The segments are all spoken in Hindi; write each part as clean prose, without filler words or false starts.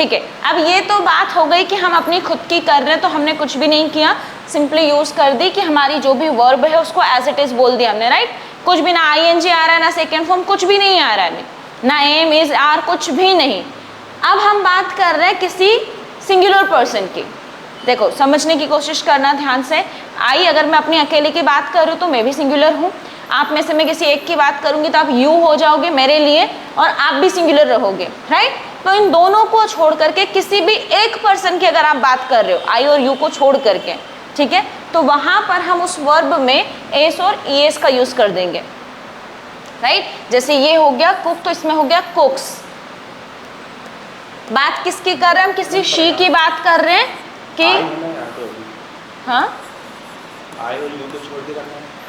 ठीक है, अब ये तो बात हो गई कि हम अपनी खुद की कर रहे हैं, तो हमने कुछ भी नहीं किया, सिंपली यूज कर दी कि हमारी जो भी वर्ब है उसको एज इट इज बोल दिया हमने, राइट। कुछ भी ना आईएनजी आ रहा है, ना सेकेंड फॉर्म, कुछ भी नहीं आ रहा है, ना एम इज आर, कुछ भी नहीं। अब हम बात कर रहे हैं किसी सिंगुलर पर्सन की। देखो समझने की कोशिश करना ध्यान से। आई अगर मैं अपनी अकेले की बात करूँ तो मैं भी सिंगुलर हूँ, आप में से मैं किसी एक की बात करूंगी तो आप यू हो जाओगे मेरे लिए और आप भी सिंगुलर रहोगे, राइट। तो इन दोनों को छोड़ करके किसी भी एक पर्सन की अगर आप बात कर रहे हो, आई और यू को छोड़ करके, ठीक है, तो वहां पर हम उस वर्ब में एस और ईएस का यूज कर देंगे, राइट। जैसे ये हो गया कुक, तो इसमें हो गया कुक्स। बात किसकी कर रहे हैं हम? किसी शी की बात कर रहे हैं कि हाँ,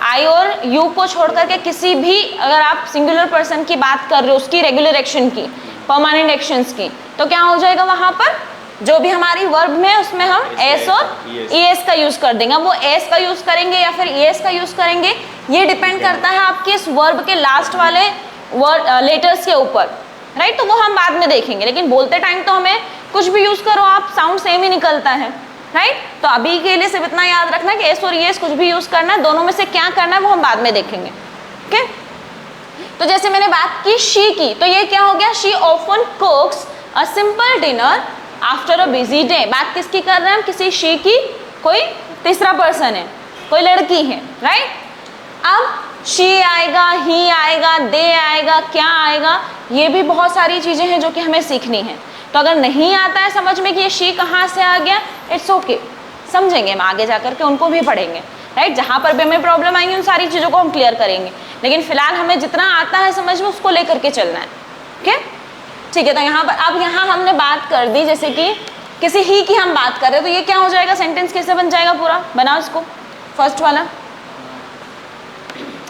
आई और यू को छोड़ करके किसी भी, अगर आप सिंगुलर पर्सन की बात कर रहे हो, उसकी रेगुलर एक्शन की, परमानेंट एक्शंस की, तो क्या हो जाएगा वहां पर जो भी हमारी वर्ब में उसमें हम एस और ईएस का यूज कर देंगे। वो एस का यूज करेंगे या फिर ईएस का यूज करेंगे, ये डिपेंड करता है आपके इस वर्ब के लास्ट वाले वर्ड लेटर्स के ऊपर, राइट। तो वो हम बाद में देखेंगे, लेकिन बोलते टाइम तो हमें कुछ भी यूज करो आप, साउंड सेम ही निकलता है, राइट। तो अभी के लिए सिर्फ इतना याद रखना कि एस और ईएस कुछ भी यूज करना है, दोनों में से क्या करना है वो हम बाद में देखेंगे, ओके। तो जैसे मैंने बात की शी की, तो ये क्या हो गया? She often कुक्स a simple dinner after a busy day. बात किसकी कर रहे हैं हम? किसी शी की, कोई तीसरा पर्सन है, कोई लड़की है, राइट। अब शी आएगा, ही आएगा, दे आएगा, क्या आएगा, ये भी बहुत सारी चीजें हैं जो कि हमें सीखनी है। तो अगर नहीं आता है समझ में कि ये शी कहाँ से आ गया, इट्स ओके, समझेंगे हम आगे जाकर के, उनको भी पढ़ेंगे, राइट। जहाँ पर भी हमें प्रॉब्लम आएंगी उन सारी चीज़ों को हम क्लियर करेंगे, लेकिन फिलहाल हमें जितना आता है समझ में उसको लेकर के चलना है, ओके, ठीक है। तो यहाँ पर अब यहाँ हमने बात कर दी, जैसे कि किसी ही की हम बात कर रहे हैं, तो ये क्या हो जाएगा? सेंटेंस कैसे बन जाएगा पूरा? बनाओ इसको, फर्स्ट वाला।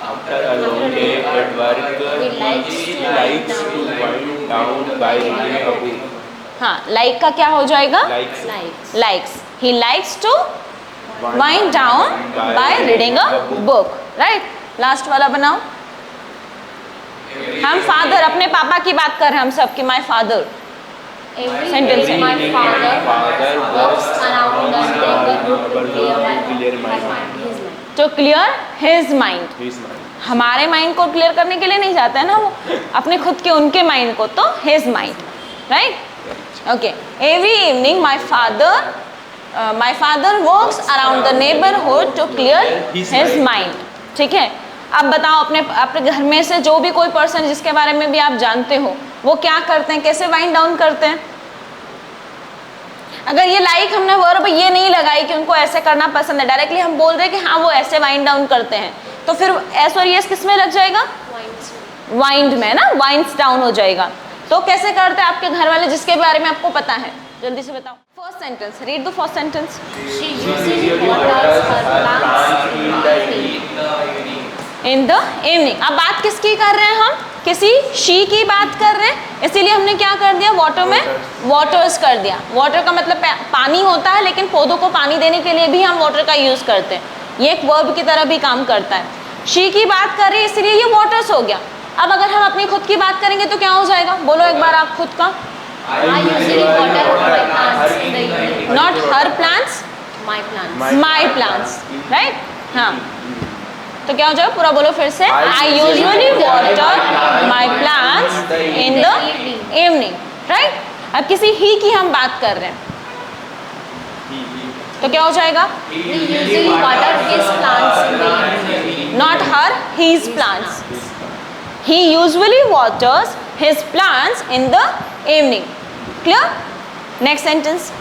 After a long day at work, he likes to wind down by reading a book. हाँ, लाइक का क्या हो जाएगा? Likes. He likes to wind down by reading a book, right? Last वाला बनाओ। हम फादर, अपने पापा की बात कर रहे हैं हम सब की, माय फादर। सेंटेंस है, My father walks around the neighborhood to clear his mind. हमारे माइंड को क्लियर करने के लिए नहीं जाता है ना वो, अपने खुद के उनके माइंड को, तो his mind, right? Okay. Every evening my father walks around the neighborhood to clear his mind. ठीक है। अब बताओ अपने घर में से जो भी कोई पर्सन जिसके बारे में भी आप जानते हो, वो क्या करते हैं, कैसे वाइंड डाउन करते हैं? अगर ये लाइक हमने वर्ब ये नहीं लगाई कि उनको ऐसे करना पसंद है, डायरेक्टली हम बोल रहे हैं कि हाँ वो ऐसे वाइंड डाउन करते हैं, तो फिर एस और एस किस में लग जाएगा? वाइंड में ना, वाइंड्स डाउन हो जाएगा। तो कैसे करते हैं आपके घर वाले जिसके बारे में आपको पता है? जल्दी से बताओ। First sentence, read the first sentence. In the evening. अब बात किसकी कर रहे हैं हम? किसी शी की बात कर रहे हैं, इसीलिए हमने क्या कर दिया? वाटर में वाटर्स कर दिया। वाटर का मतलब पानी होता है, लेकिन पौधों को पानी देने के लिए भी हम वाटर का यूज करते हैं, ये एक वर्ब की तरह भी काम करता है। शी की बात कर रही है इसलिए ये वाटर्स हो गया। अब अगर हम अपनी खुद की बात करेंगे तो क्या हो जाएगा? बोलो एक बार आप खुद का। Not her plants, my plants, right. हाँ, तो क्या हो जाएगा? पूरा बोलो फिर से। I usually water my plants in the evening, right. अब किसी ही की हम बात कर रहे हैं तो क्या हो जाएगा? Not her, his plants. He usually waters his plants in the evening. Clear? Next sentence.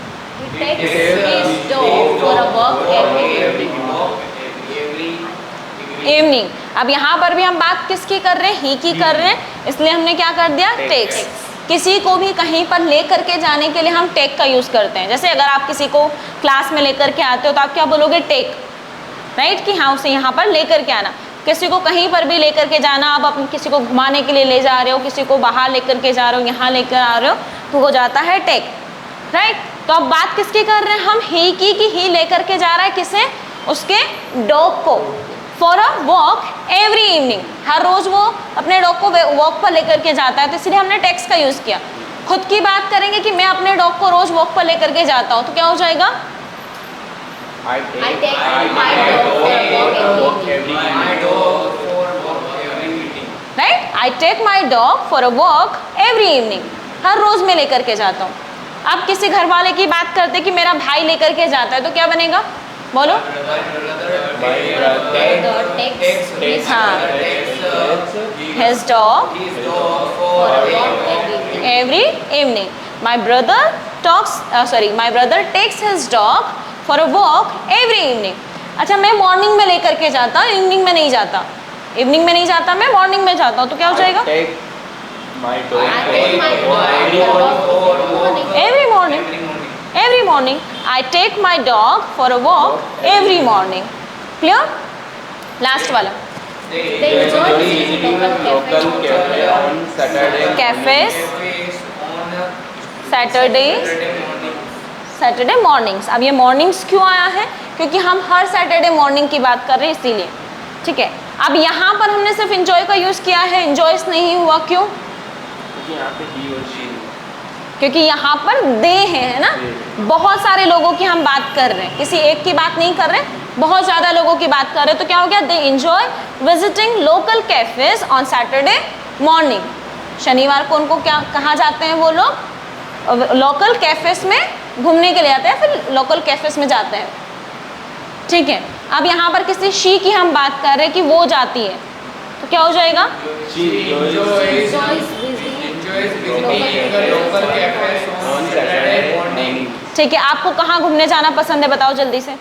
Evening. अब यहाँ पर भी हम बात किसकी कर रहे हैं? ही की कर रहे हैं, इसलिए हमने क्या कर दिया? टेक्स। किसी को भी कहीं पर लेकर के जाने के लिए हम टेक का यूज करते हैं। जैसे अगर आप किसी को क्लास में लेकर के आते हो तो आप क्या बोलोगे? टेक, राइट, कि हाँ उसे यहाँ पर लेकर के आना। किसी को कहीं पर भी लेकर के जाना, आप अपने किसी को घुमाने के लिए ले जा रहे हो, किसी को बाहर लेकर के जा रहे हो, यहाँ लेकर आ रहे हो, तो हो जाता है टेक, राइट। तो अब बात किसकी कर रहे हैं हम? ही की, ही लेकर के जा रहा है किसे? उसके डॉग को, for a walk every evening. हर रोज वो अपने डॉग को वॉक पर लेकर के जाता है, तो इसलिए हमने टेक्स का यूज किया। खुद की बात करेंगे कि मैं अपने डॉग को रोज वॉक पर लेकर के जाता हूँ, तो क्या हो जाएगा? I I take take my my dog dog for for walk every evening. Right, I take my dog for a walk every evening, हर रोज मैं लेकर के जाता हूँ। अब किसी घर वाले की बात करते कि मेरा भाई लेकर के जाता है, तो क्या बनेगा? बोलो। My brother takes his हाँ, his dog for a walk every day. every evening. My brother my brother takes his dog for a walk every evening. अच्छा, मैं मॉर्निंग में लेकर के जाता हूँ, इवनिंग में नहीं जाता। इवनिंग में नहीं जाता, मैं मॉर्निंग में जाता हूँ, तो क्या हो जाएगा? take my dog I take my dog for a walk Every morning. Every morning. I take my dog for a walk every morning. Clear? Last वाला. They enjoy visiting local cafe on Saturday. Cafes. Saturday mornings. अब ये मॉर्निंग्स क्यों आया है? क्योंकि हम हर सैटरडे मॉर्निंग की बात कर रहे हैं, इसीलिए। ठीक है, अब यहाँ पर हमने सिर्फ इंजॉय का यूज़ किया है, इंजॉयस नहीं हुआ, क्यों? यहाँ पे he और she, क्योंकि यहाँ पर दे है ना, बहुत सारे लोगों की हम बात कर रहे हैं, किसी एक की बात नहीं कर रहे, बहुत ज़्यादा लोगों की बात कर रहे हैं। तो क्या हो गया? They enjoy visiting local cafes on Saturday morning. शनिवार को उनको क्या कहाँ जाते हैं वो लोग? लोकल कैफेज में घूमने के लिए आते हैं, फिर लोकल कैफेज में जाते हैं। ठीक है, अब यहाँ पर किसी शी की हम बात कर रहे हैं कि वो जाती है, तो क्या हो जाएगा? she enjoys local cafes on Saturday morning. ठीक है, आपको कहाँ घूमने जाना पसंद है, बताओ जल्दी से।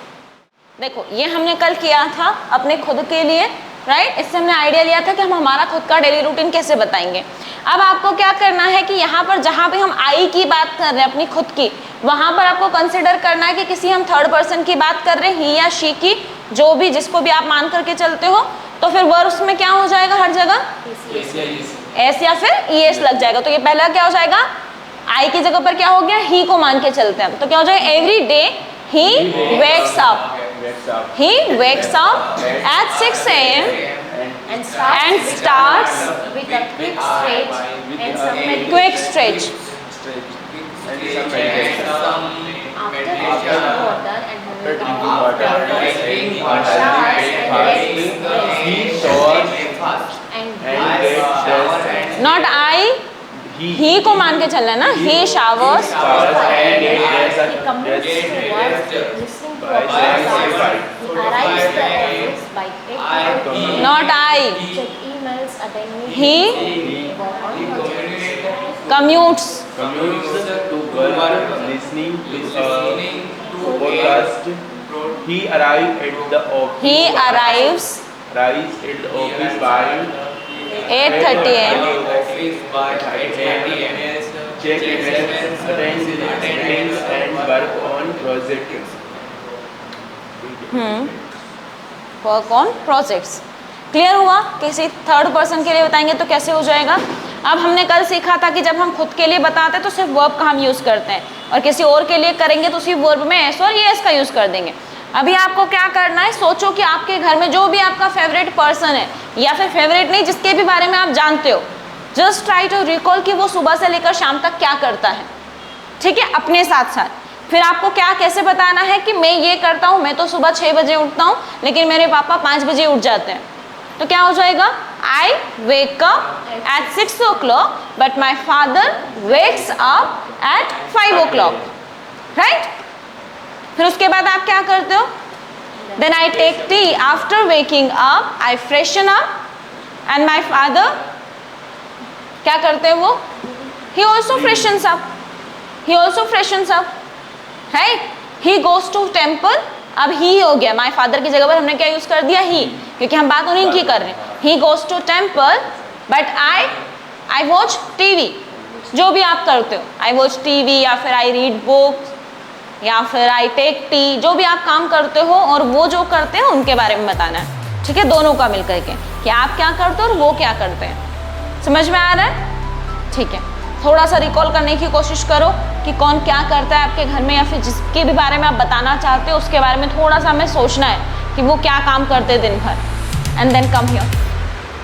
देखो, ये हमने कल किया था अपने खुद के लिए, राइट? इससे हमने आइडिया लिया था कि हम हमारा खुद का डेली रूटीन कैसे बताएंगे। अब आपको क्या करना है कि यहाँ पर जहाँ पे हम आई की बात कर रहे हैं अपनी खुद की, वहाँ पर आपको कंसिडर करना है कि किसी हम थर्ड पर्सन की बात कर रहे हैं, ही या शी की, जो भी जिसको भी आप मान करके चलते हो, तो फिर वर्ब्स में क्या हो जाएगा? हर जगह एस या फिर ई एस लग जाएगा। तो ये पहला क्या हो जाएगा? आई की जगह पर क्या हो गया? ही को मान के चलते हैं, तो क्या हो जाएगा? Every day he wakes up, he wakes up at 6 a.m. and and starts with a quick stretch and some meditation. quick stretch. After drinking water and having a Drinking water, showers and rest, he showers and and gets dressed. Not I, he को मान के चलना है ना, he showers And he gets commutes to work listening to a podcast. He arrives at the office by 8 a.m. not I, Check emails, attend meetings, he work on projects. commutes commutes to work listening to a podcast. He arrives at the office. he arrives Arrives at the office by 8:30 a.m. check emails, attend meetings and work on projects. Work on projects. Clear हुआ? किसी थर्ड पर्सन के लिए बताएंगे तो कैसे हो जाएगा? अब हमने कल सीखा था कि जब हम खुद के लिए बताते हैं तो सिर्फ वर्ब का हम यूज़ करते हैं, और किसी और के लिए करेंगे तो सिर्फ वर्ब में एस और ये एस का यूज़ कर देंगे। अभी आपको क्या करना है, सोचो कि आपके घर में जो भी आपका फेवरेट पर्सन है, या फिर फेवरेट नहीं, जिसके भी बारे में आप जानते हो, जस्ट ट्राई टू रिकॉल कि वो सुबह से लेकर शाम तक क्या करता है। ठीक है, अपने साथ साथ फिर आपको क्या कैसे बताना है कि मैं ये करता हूँ, मैं तो सुबह 6 बजे उठता हूँ लेकिन मेरे पापा 5 बजे उठ जाते हैं, तो क्या हो जाएगा? I wake up at 6 o'clock but my father wakes up at 5 o'clock, right? फिर उसके बाद आप क्या करते हो? Then I take tea after waking up, I freshen up and my father क्या करते हैं वो? He also freshens up, he also freshens up, right? He goes to temple, अब ही हो गया, माई फादर की जगह पर हमने क्या यूज कर दिया? ही, क्योंकि हम बात उन्हीं की कर रहे हैं। He goes to temple but I watch TV, जो भी आप करते हो, आई वॉच टीवी या फिर आई रीड बुक्स या फिर आई टेक टी, जो भी आप काम करते हो और वो जो करते हैं उनके बारे में बताना है। ठीक है, दोनों का मिल करके कि आप क्या करते हो और वो क्या करते हैं। समझ में आ रहा है? ठीक है, थोड़ा सा रिकॉल करने की कोशिश करो कि कौन क्या करता है आपके घर में, या फिर जिसके भी बारे में आप बताना चाहते हो उसके बारे में थोड़ा सा हमें सोचना है कि वो क्या काम करते हैं दिन भर, एंड देन कम हियर।